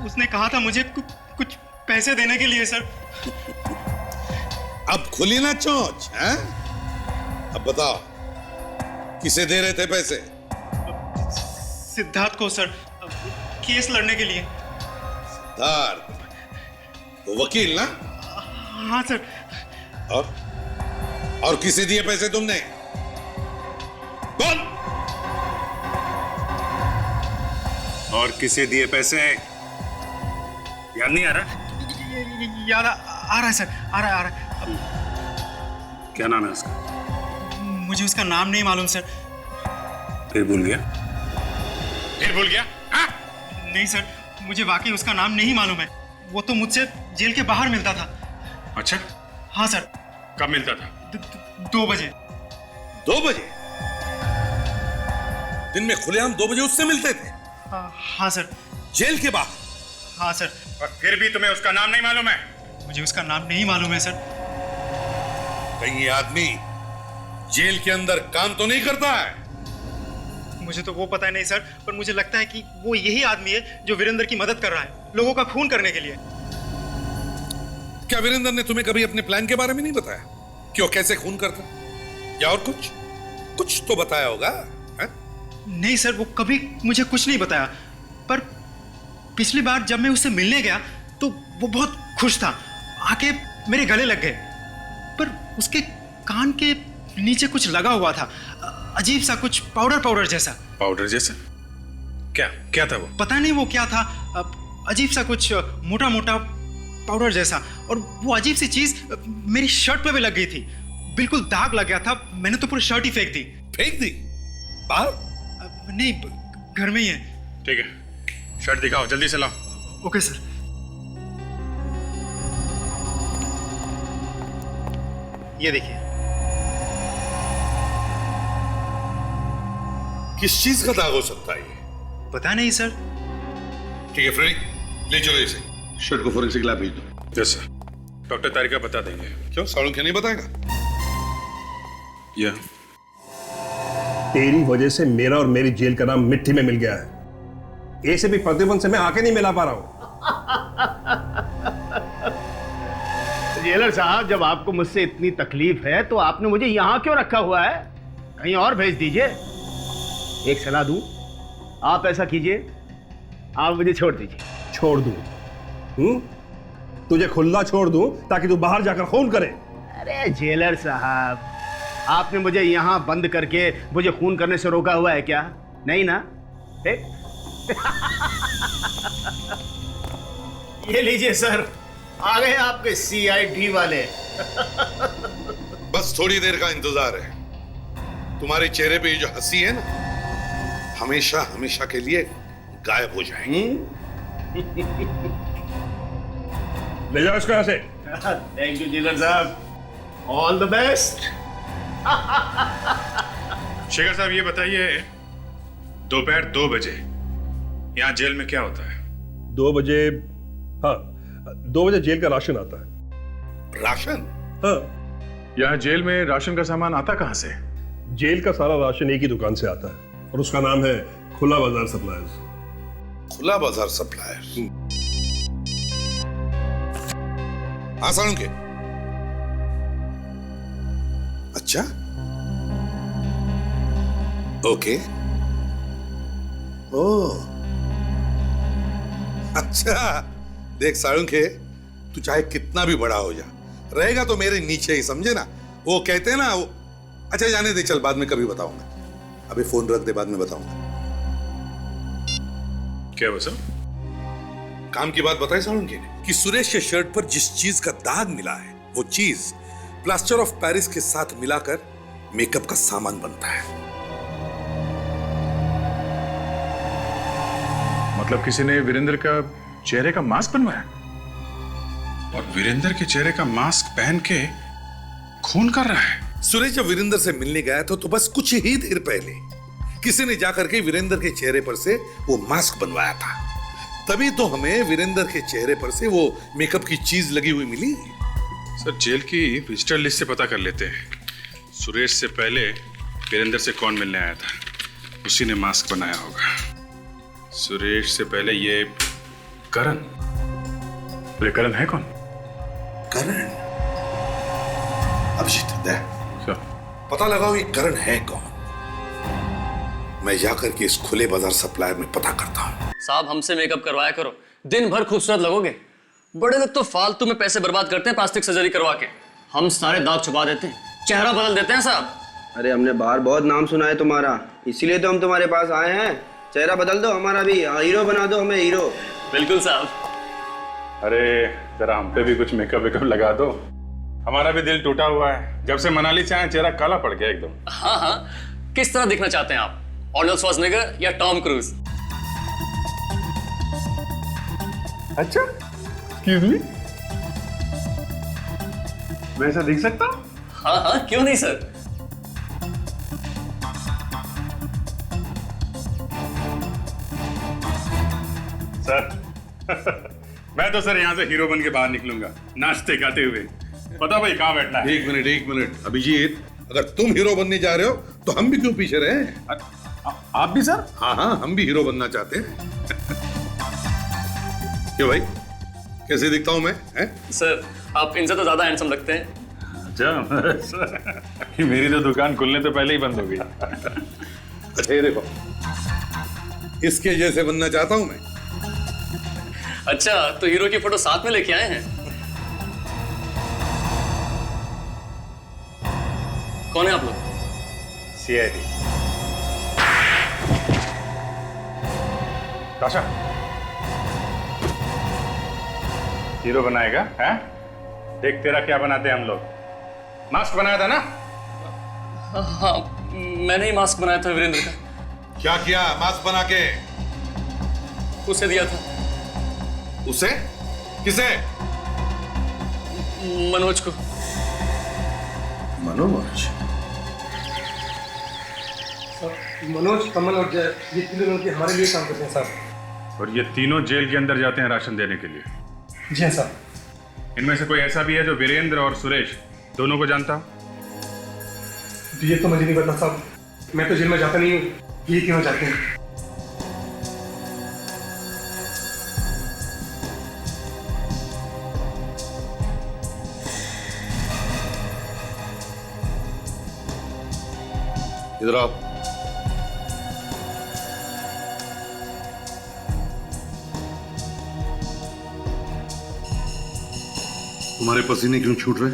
P: उसने कहा था मुझे कुछ पैसे देने के लिए सर।
F: अब खुली ना चोंच, हैं? अब बताओ, किसे दे रहे थे पैसे?
P: सिद्धार्थ को सर, केस लड़ने के लिए।
F: सिद्धार्थ, वो वकील ना?
P: हाँ सर।
F: और किसे दिए पैसे तुमने? कौन?
D: और किसे दिए पैसे? याद नहीं आ रहा?
P: याद आ रहा है सर, आ रहा है।
D: क्या नाम है उसका?
P: मुझे उसका नाम नहीं मालूम सर।
D: फिर भूल गया? फिर भूल गया? हाँ?
P: नहीं सर, मुझे वाकई उसका नाम नहीं मालूम है। वो तो मुझसे जेल के बाहर मिलता था।
D: अच्छा,
P: हाँ सर।
D: कब मिलता था?
P: 2 बजे।
F: 2 बजे? दिन में खुलेआम 2 बजे उससे मिलते थे?
P: हाँ सर।
F: जेल के बाहर?
P: हाँ सर।
D: और फिर भी तुम्हें उसका नाम नहीं मालूम है?
P: मुझे उसका नाम नहीं मालूम है सर।
F: कहीं ये आदमी जेल के अंदर काम तो नहीं करता है?
P: मुझे तो वो पता नहीं सर, पर मुझे लगता है कि वो यही आदमी है जो वीरेंद्र की मदद कर रहा है, लोगों का खून करने के लिए।
F: क्या वीरेंद्र ने तुम्हें कभी अपने प्लान के बारे में नहीं बताया कि वो कैसे खून करता, या और कुछ तो बताया होगा? है?
P: नहीं सर, वो कभी मुझे कुछ नहीं बताया, पर पिछली बार जब मैं उससे मिलने गया तो वो बहुत खुश था, आके मेरे गले लग गए, पर उसके कान के नीचे कुछ लगा हुआ था, अजीब सा कुछ पाउडर जैसा।
D: पाउडर जैसा? क्या था वो?
P: पता नहीं वो क्या था, अजीब सा कुछ मोटा मोटा पाउडर जैसा, और वो अजीब सी चीज मेरी शर्ट पे भी लग गई थी, बिल्कुल दाग लग गया था। मैंने तो पूरी शर्ट ही फेंक दी।
F: फेंक दी? बाहर?
P: नहीं, घर में ही है।
D: ठीक है, शर्ट दिखाओ, जल्दी से लाओ।
P: Okay sir. ये देखिए।
F: किस चीज का दाग हो सकता है ये?
P: पता नहीं सर।
F: ठीक है फ्रेडी, ले चलो इसे, शर्ट को फोरेंसिक लैब भेज दो।
D: यस सर, डॉक्टर तारिका बता देंगे।
F: क्यों, सालुंखे नहीं बताएगा?
D: या
N: तेरी वजह से मेरा और मेरी जेल का नाम मिट्टी में मिल गया है। ऐसे भी प्रतिबंध से मैं आके नहीं मिला पा रहा हूं। जेलर साहब, जब आपको मुझसे इतनी तकलीफ है तो आपने मुझे यहां क्यों रखा हुआ है? कहीं और भेज दीजिए। एक सलाह दूं, आप ऐसा कीजिए, आप मुझे छोड़ दीजिए। छोड़ दूं? तुझे खुला छोड़ दूं ताकि तू बाहर जाकर खून करे? अरे जेलर साहब, आपने मुझे यहां बंद करके मुझे खून करने से रोका हुआ है क्या? नहीं ना? ये लीजिए सर, आ गए आपके CID वाले।
F: बस थोड़ी देर का इंतजार है। तुम्हारे चेहरे पे ये जो हंसी है ना, हमेशा हमेशा के लिए गायब हो जाएगी।
N: ले जाओ इसको यहां से। थैंक यू जेलर साहब, ऑल द बेस्ट।
D: शेखर साहब, ये बताइए, दोपहर 2 बजे यहाँ जेल में क्या होता है?
N: 2 बजे, हाँ, 2 बजे जेल का राशन आता है।
F: राशन?
N: हाँ।
D: यहाँ जेल में राशन का सामान आता कहाँ से?
N: जेल का सारा राशन एक ही दुकान से आता है और उसका नाम है खुला बाजार सप्लायर्स।
F: खुला बाजार सप्लायर्स? हाँ सालुंखे। अच्छा, ओके। ओह, अच्छा। देख सालुंखे, तू चाहे कितना भी बड़ा हो जा, रहेगा तो मेरे नीचे ही, समझे ना? वो कहते हैं ना वो, अच्छा जाने दे, चल बाद में कभी बताऊंगा, अभी फोन रख दे, बाद में बताऊंगा।
D: क्या बस
F: काम की बात बताई सालुंखे ने कि सुरेश के शर्ट पर जिस चीज का दाग मिला है, वो चीज प्लास्टर ऑफ पेरिस के साथ मिलाकर मेकअप का सामान बनता है।
D: मतलब किसी ने वीरेंद्र का चेहरे का मास्क बनवाया और वीरेंद्र के चेहरे का मास्क पहन के खून कर रहा है।
F: सुरेश जब वीरेंद्र से मिलने गया तो बस कुछ ही देर पहले किसी ने जाकर के वीरेंद्र के चेहरे पर से वो मास्क बनवाया था, तभी तो हमें वीरेंद्र के चेहरे पर से वो मेकअप की चीज लगी हुई मिली।
D: सर, जेल की विजिटर लिस्ट से पता कर लेते हैं, सुरेश से पहले वीरेंद्र से कौन मिलने आया था, उसी ने मास्क बनाया होगा। सुरेश से पहले ये करण। ये करण है कौन?
F: करण? अभिजीत, दे पता लगाओ ये करण है कौन। मैं जाकर के इस खुले बाजार सप्लायर में पता करता हूँ।
Q: साहब, हमसे मेकअप करवाया करो, दिन भर खूबसूरत लगोगे। बड़े लोग तो फालतू में पैसे बर्बाद करते हैं प्लास्टिक सर्जरी करवा के, हम सारे दाग छुपा देते हैं, चेहरा बदल देते हैं साहब।
R: अरे हमने बाहर बहुत नाम सुना है तुम्हारा, इसीलिए तो हम तुम्हारे पास आए हैं। चेहरा बदल दो हमारा भी, हीरो बना दो हमें, हीरो।
Q: बिल्कुल साहब।
D: अरे जरा हम पे भी कुछ मेकअप वेकअप लगा दो, हमारा भी दिल टूटा हुआ है। जब से मनाली से आए चेहरा काला पड़ गया एकदम।
Q: हाँ हाँ, किस तरह दिखना चाहते हैं आप, आर्नल्ड श्वार्ज़नेगर या टॉम क्रूज?
D: अच्छा, एक्सक्यूज मी, मैं ऐसा दिख सकता हूँ?
Q: हाँ हाँ, क्यों नहीं सर।
D: सर मैं तो सर यहाँ से हीरो बन के बाहर निकलूंगा नाचते गाते हुए। पता भाई कहाँ बैठना है?
F: एक मिनट अभिजीत, अगर तुम हीरो बनने जा रहे हो तो हम भी क्यों पीछे रहे?
D: आप भी सर?
F: हाँ, हम भी हीरो बनना चाहते हैं। क्यों भाई, कैसे दिखता हूं मैं?
Q: सर आप इनसे तो ज्यादा हैंडसम लगते हैं।
D: अच्छा, मेरी तो दुकान खुलने तो पहले ही बंद हो गई।
F: अरे देखो, इसके जैसे बनना चाहता हूं मैं।
Q: अच्छा, तो हीरो की फोटो साथ में लेके आए हैं? कौन है आप लोग?
D: सीआईडी। ताशा, हीरो बनाएगा? हैं? देख तेरा क्या बनाते हैं हम लोग। मास्क बनाया था ना?
Q: हाँ, मैंने ही मास्क बनाया था वीरेंद्र का।
F: क्या किया मास्क बना के?
Q: उसे दिया था।
F: उसे? किसे?
Q: मनोज को।
F: मनोज?
O: मनोज, कमल और जय, ये तीनों लड़के हमारे लिए काम करते हैं साहब।
D: और ये तीनों जेल के अंदर जाते हैं राशन देने के लिए।
O: जी हाँ साहब।
D: इनमें से कोई ऐसा भी है जो वीरेंद्र और सुरेश दोनों को जानता?
O: ये तो मुझे नहीं पता साहब, मैं तो जेल में जाता नहीं हूँ, ये क्यों जाते हैं?
F: इधर आओ। तुम्हारे पसीने क्यों छूट रहे?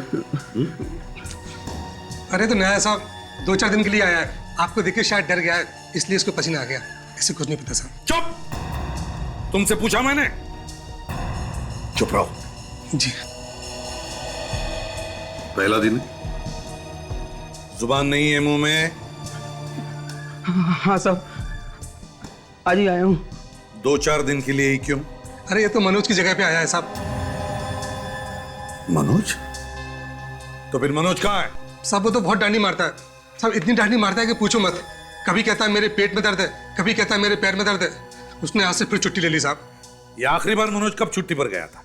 O: अरे तो नया साहब 2-4 दिन के लिए आया है, आपको देख के शायद डर गया है, इसलिए इसको पसीना आ गया। इसे कुछ नहीं पता साहब।
F: चुप! तुमसे पूछा मैंने। चुप रहो।
O: जी।
F: पहला दिन, जुबान नहीं है मुंह में।
L: हाँ साहब, आज ही आया हूँ।
F: 2-4 दिन के लिए ही क्यों?
O: अरे ये तो मनोज की जगह पे आया है साहब।
F: मनोज? तो फिर मनोज कहाँ है?
O: साहब वो तो बहुत डांडी मारता है साहब, इतनी डांडी मारता है कि पूछो मत। कभी कहता है मेरे पेट में दर्द है, कभी कहता है मेरे पैर में दर्द है। उसने आज से फिर छुट्टी ले ली साहब।
F: ये आखिरी बार मनोज कब छुट्टी पर गया था?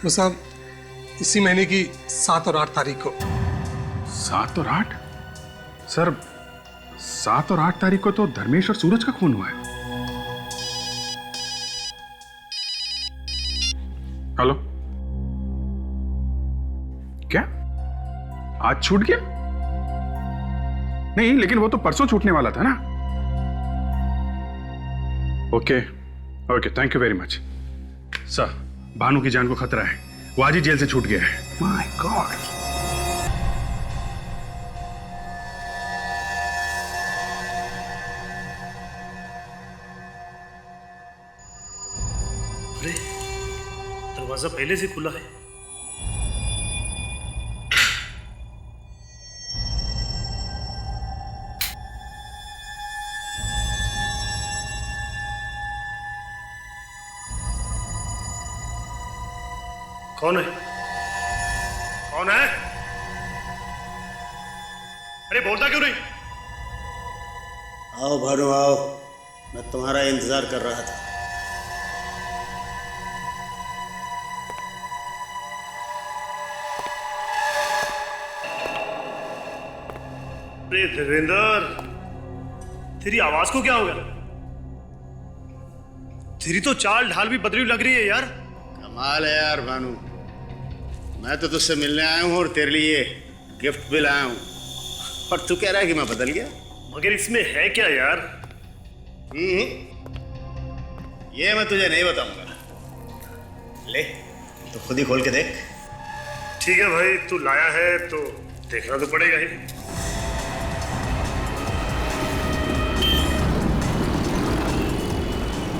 O: वो साहब इसी महीने की 7 और 8 तारीख को।
D: 7 और 8? सर 7 और 8 तारीख को तो धर्मेश और सूरज का खून हुआ है। हेलो, क्या आज छूट गया? नहीं, लेकिन वो तो परसों छूटने वाला था ना। Okay okay, thank you very much sir. Bhanu की जान को खतरा है, वो आज ही जेल से छूट गया है।
F: My God.
S: अरे दरवाजा पहले से खुला है। कौन है? कौन है? अरे बोलता क्यों नहीं?
I: आओ भानु आओ, मैं तुम्हारा इंतजार कर रहा था।
S: अरे देवेंद्र, तेरी आवाज को क्या हो गया? तेरी तो चाल ढाल भी बदली लग रही है यार।
I: कमाल है यार भानु, मैं तो तुझसे मिलने आया हूँ और तेरे लिए गिफ्ट भी लाया हूँ, और तू कह रहा है कि मैं बदल गया।
S: मगर इसमें है क्या यार?
I: ये मैं तुझे नहीं बताऊंगा। ले तो खुद ही खोल के देख।
S: ठीक है भाई, तू लाया है तो देखना तो पड़ेगा ही।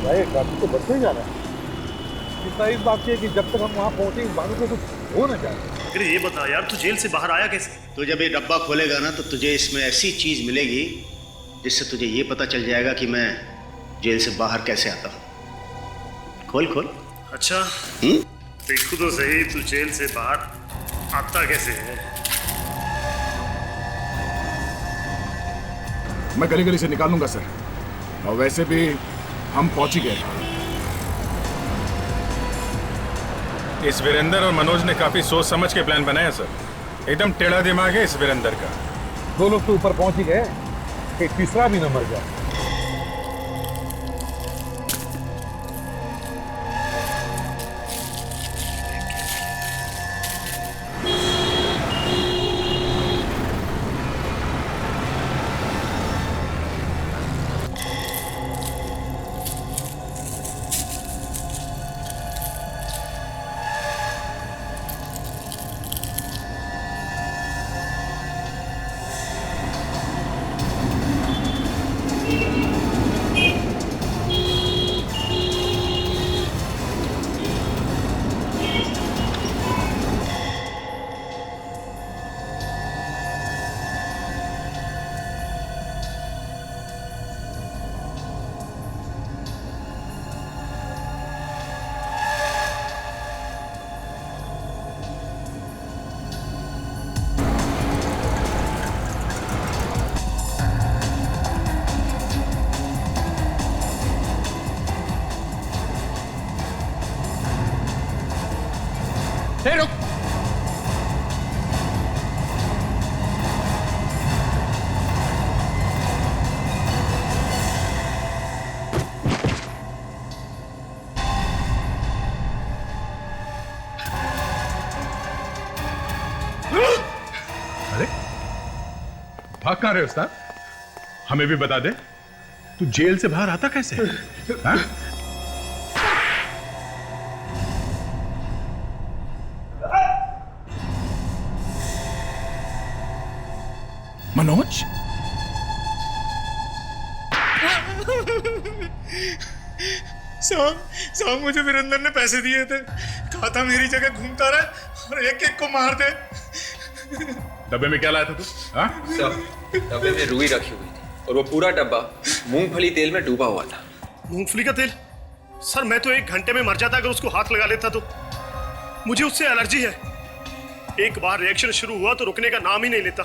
E: भाई ट्रैफिक तो बस में जाना है।
S: चिंता इस बात की है कि जब तक हम वहाँ पहुंचे इस बात को कुछ हो ना जाए।
I: अरे ये बता यार, तू जेल से बाहर आया कैसे? तू जब ये डब्बा खोलेगा ना तो तुझे इसमें ऐसी चीज मिलेगी जिससे तुझे ये पता चल जाएगा कि मैं जेल से बाहर कैसे आता हूँ। खोल खोल।
S: अच्छा देखो तो सही, तू जेल से बाहर आता कैसे है?
M: मैं गली गली से निकालूंगा सर, और वैसे भी हम पहुंच ही गए।
T: इस वीरेंद्र और मनोज ने काफी सोच समझ के प्लान बनाया सर। एकदम टेढ़ा दिमाग है इस वीरेंद्र का।
S: 2 लोग तो ऊपर पहुंच ही गए, एक तीसरा भी न मर जाए।
M: रुक।
D: अरे भाग कहां रहे उस्ताद? हमें भी बता दे, तू जेल से बाहर आता कैसे? हाँ?
M: मनोज,
S: साहब मुझे वीरेंद्र ने पैसे दिए थे, कहा था मेरी जगह घूमता रहे और एक एक को मार दे।
D: डब्बे में क्या लाया था तू? हाँ?
J: सर, डब्बे में रुई रखी हुई थी और वो पूरा डब्बा मूंगफली तेल में डूबा हुआ था।
S: मूंगफली का तेल? सर मैं तो 1 घंटे में मर जाता अगर उसको हाथ लगा लेता तो। मुझे उससे एलर्जी है, एक बार रिएक्शन शुरू हुआ तो रुकने का नाम ही नहीं लेता।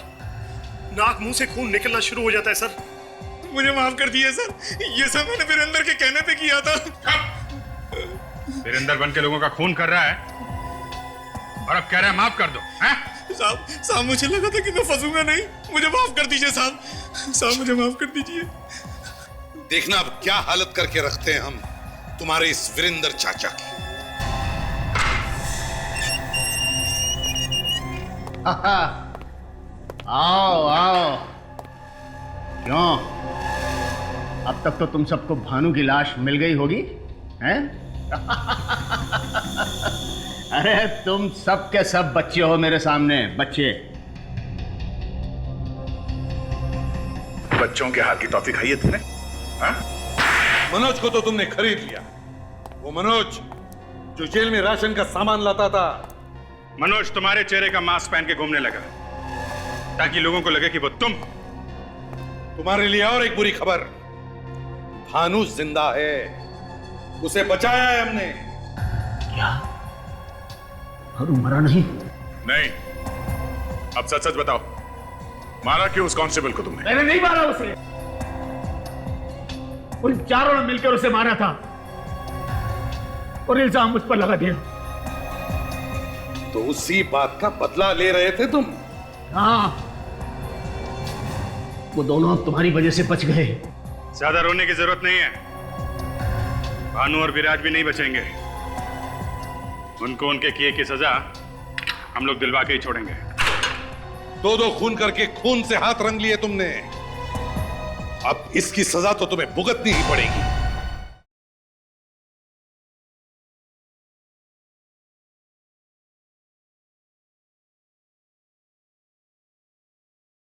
S: नाक मुंह से खून निकलना शुरू हो जाता है सर। मुझे माफ कर दिए सर, ये सब मैंने वीरेंद्र के कहने पे किया था।
D: वीरेंद्र बन के लोगों का खून कर रहा है और अब कह रहा है माफ कर दो।
S: साहब मुझे लगा था कि मैं फंसूंगा नहीं, मुझे माफ कर दीजिए साहब। साहब मुझे माफ कर दीजिए।
F: देखना अब क्या हालत करके रखते हैं हम तुम्हारे इस वीरेंद्र चाचा की।
N: आओ आओ। क्यों, अब तक तो तुम सबको भानु की लाश मिल गई होगी, हैं? अरे तुम सब के सब बच्चे हो मेरे सामने, बच्चे।
D: बच्चों के हाथ की टॉफी खाई है तुमने? हाँ?
F: मनोज को तो तुमने खरीद लिया, वो मनोज जो जेल में राशन का सामान लाता था।
T: मनोज तुम्हारे चेहरे का मास्क पहन के घूमने लगा ताकि लोगों को लगे कि वो तुम।
F: तुम्हारे लिए और एक बुरी खबर, भानु जिंदा है, उसे बचाया है हमने।
N: क्या? भानु मरा नहीं?
D: नहीं। अब सच सच बताओ, मारा क्यों उस कांस्टेबल को तुमने?
N: मैंने नहीं मारा उसे, उन चारों ने मिलकर उसे मारा था और इल्जाम मुझ पर लगा दिया।
F: तो उसी बात का बदला ले रहे थे तुम?
N: हाँ, वो दोनों अब तुम्हारी वजह से बच गए।
T: ज्यादा रोने की जरूरत नहीं है, भानु और विराज भी नहीं बचेंगे। उनको उनके किए की सजा हम लोग दिलवा के ही छोड़ेंगे।
F: 2-2 खून करके खून से हाथ रंग लिए तुमने, अब इसकी सजा तो तुम्हें भुगतनी ही पड़ेगी।